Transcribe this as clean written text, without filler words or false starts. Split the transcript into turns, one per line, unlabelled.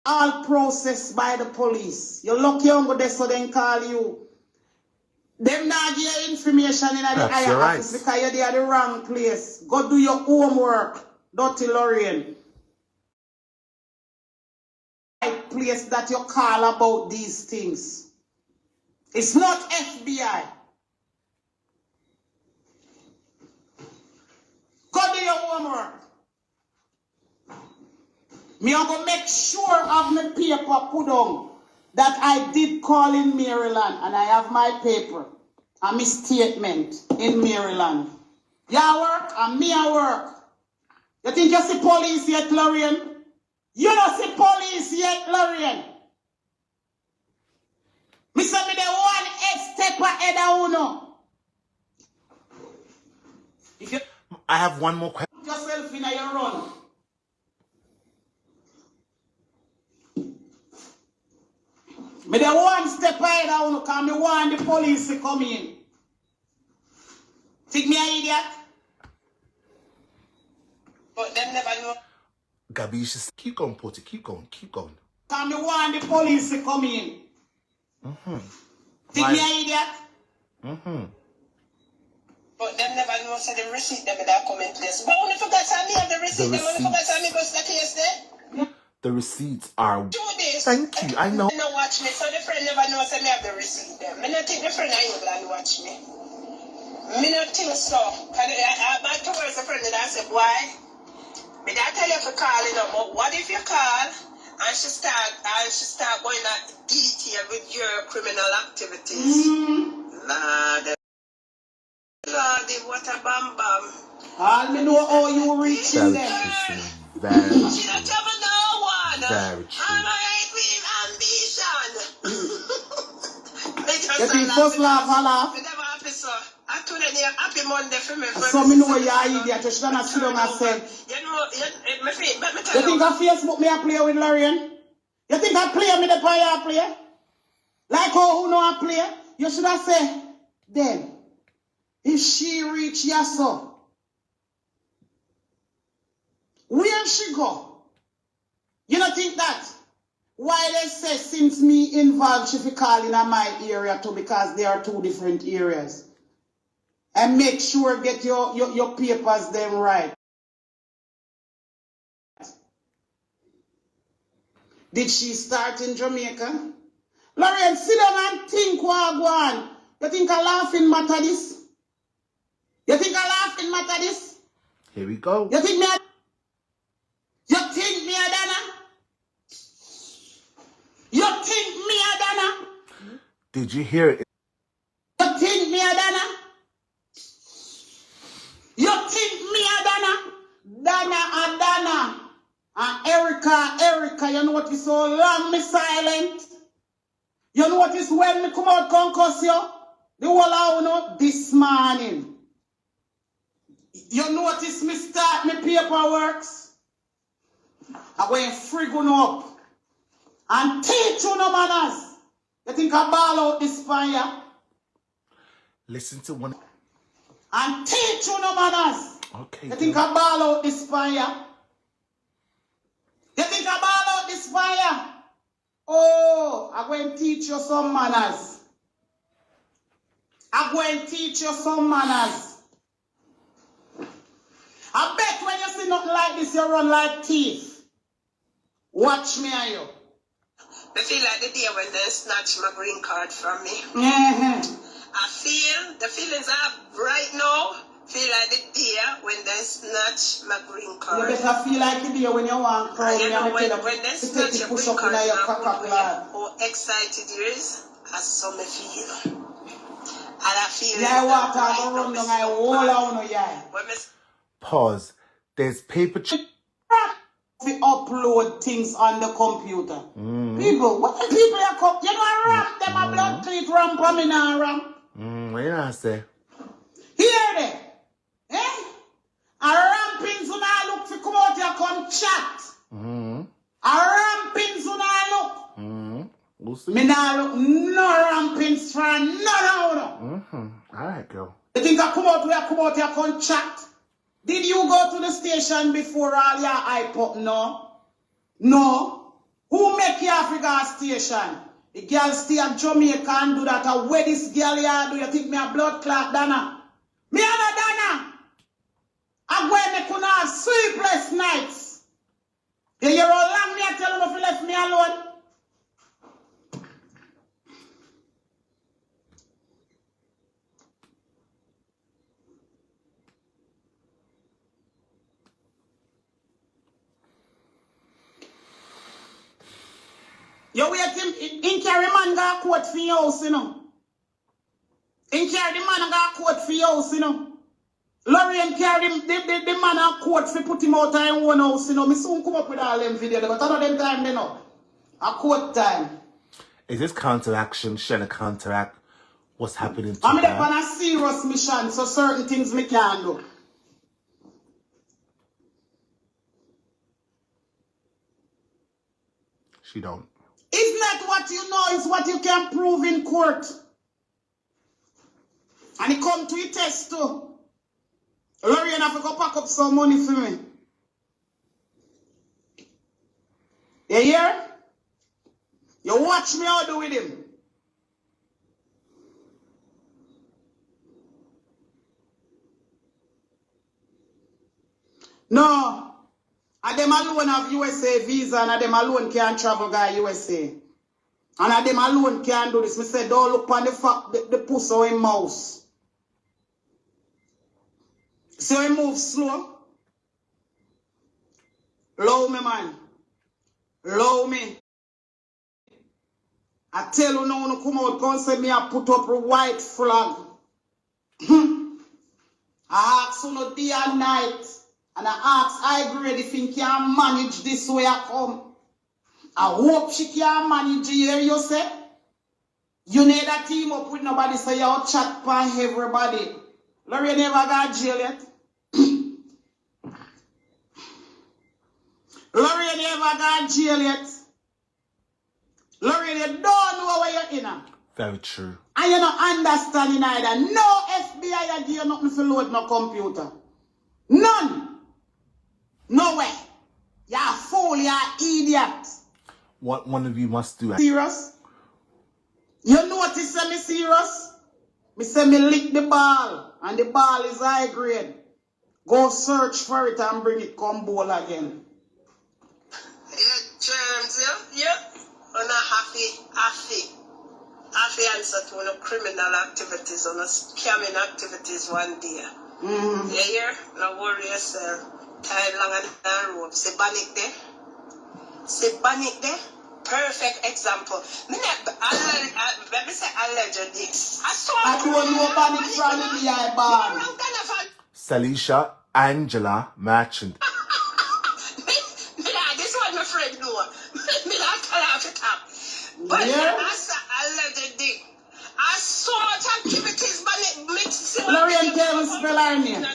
all processed by the police. You lucky on go there so then call you. Them not give you information in the higher office because you're there at the wrong place. Go do your homework, Dirty Lorraine. Right place that you call about these things. It's not FBI. Go do your homework. Me I'm gonna make sure of my paper put on that I did call in Maryland and I have my paper and my statement in Maryland. You work and me I work. You think you see police yet, Lorraine? You don't see police yet, Lorraine. Me say me the one step ahead of uno. If you
I have one more question.
Put yourself in your run. Me the one step ahead of uno because me want the police to come in. Think me an idiot? But them never know.
Gabby, you should keep going, Porty. Keep going.
Because me want the police to come in. Think me an idiot? But them never know so the receipt them that come in place. But only forgot to me have the receipt. Them only forgot to me bust the case there.
The receipts are...
Do this.
Thank you, I know.
They don't watch me, so the friend never knows that me have the receipt there. Me not think the friend in England watch me. Me not think so. Back towards the friend that I said, why? Me that tell you if you call it up, but what if you call and she start going at detail with your criminal activities? Lord, what a bam bam. All me know how you reaching them.
Very true.
She don't ever know one.
Very true.
I'm a with ambition. You think first laugh, I laugh. Me never happy, so. I told them happy Monday for me. So me know you're an idiot. You should not sit down and say. You know, me think on Facebook me I play with Lorraine? You think I play me the player I play? Like how who know I play? You should have said, then, if she reach Yasso, where she go? You don't think that? Why they say since me involved she fi call in my area too because they are two different areas. And make sure get your papers them right. Did she start in Jamaica? Lorraine, sit down and think what go on. You think a laughing matter this? You think a laughing matter this?
Here we go.
You think me a Dana? You think me a Dana?
Did you hear it?
You think me a Dana? You think me a Dana? Dana. And Erica, you notice so long me silent? You notice when me come out concuss you? The whole hour know this morning. You notice me start me paperworks? I went frigging up and teach you no manners. You think I ball out this fire?
Listen to one...
And teach you no manners.
Okay.
You think I ball out this fire? You think I ball out this fire? Oh, I'm going to teach you some manners. I'm going to teach you some manners. I bet when you see nothing like this, you run like thief. Watch me and you. I feel like the day when they snatch my green card from me. I feel, the feelings I have right now, feel like the day when they snatch my green card. You better feel like the day when you want to
you know, when they snatch your green card, how excited you is, I saw me feel. And I feel
yeah, what I'm run down, I wall on yeah.
Pause. There's paper...
We upload things on the computer. People, what the people are come? You know, I ramp them a blood cleat ramp from me now ramp.
What did I say?
Hear them? Eh? A ramping so now look for come out here come chat. A ramping so now look. Me now look no rampings for none of them.
Alright, girl.
You think I come out here come chat? Did you go to the station before all your iPod? No. No. Who make you Africa station? The girl stay at Jamaica and do that. Where this girl here do you think me a blood clot, Dana? Me and a Dana. I'm going to make have sleepless nights. You hear how long me I tell them if you left me alone? You wait him, in carry man got court for your house, you know. In carry the man got court for your house, you know. Lorraine carry the man a court for put him out of his own house, you know. Me soon come up with all them videos, but all of them time, you know. A court time.
Is this counteraction? Shall I counteract what's happening to
I'm
her?
on a serious mission, so certain things me can do.
She don't.
It's not what you know, it's what you can prove in court. And it come to a test too. Lorraine have to go pack up some money for me. You hear? You watch me how I do with him. No. And them alone have USA visa and them alone can't travel guy USA. And them alone can't do this. Me say don't look on the fact the pussy or him mouse. So he move slow. Low me man. Low me. I tell you now, no come out, come say me I put up a white flag. I ask you no day and night. And I ask I grade if he can manage this way I come. I hope she can manage here, you say. You need a team up with nobody so you chat by everybody. Lorraine never got jail yet. Lorraine never got jail yet. Lorraine, you don't know where you're in.
Very true.
And you don't understand either. No FBI give you nothing for load no computer. None. No way. You're a fool, you're an idiot.
What one of you must do?
Serious? You notice me serious? Me say me lick the ball. And the ball is high grade. Go search for it and bring it come bowl again.
Yeah, germs, yeah. On a happy answer to one of criminal activities, on a scamming activities one day.
Mm-hmm.
You hear? No worry yourself. Time long and rope. Say panic there. Say panic there. Perfect example. Let me say allegedly.
I don't know panic from the behind bar.
Salisha Angela Merchant.
This one my friend know. Me not tell her to top. But
Yeah.
as allegedly. As so much activities, but it makes
Lorraine tell me spell her name.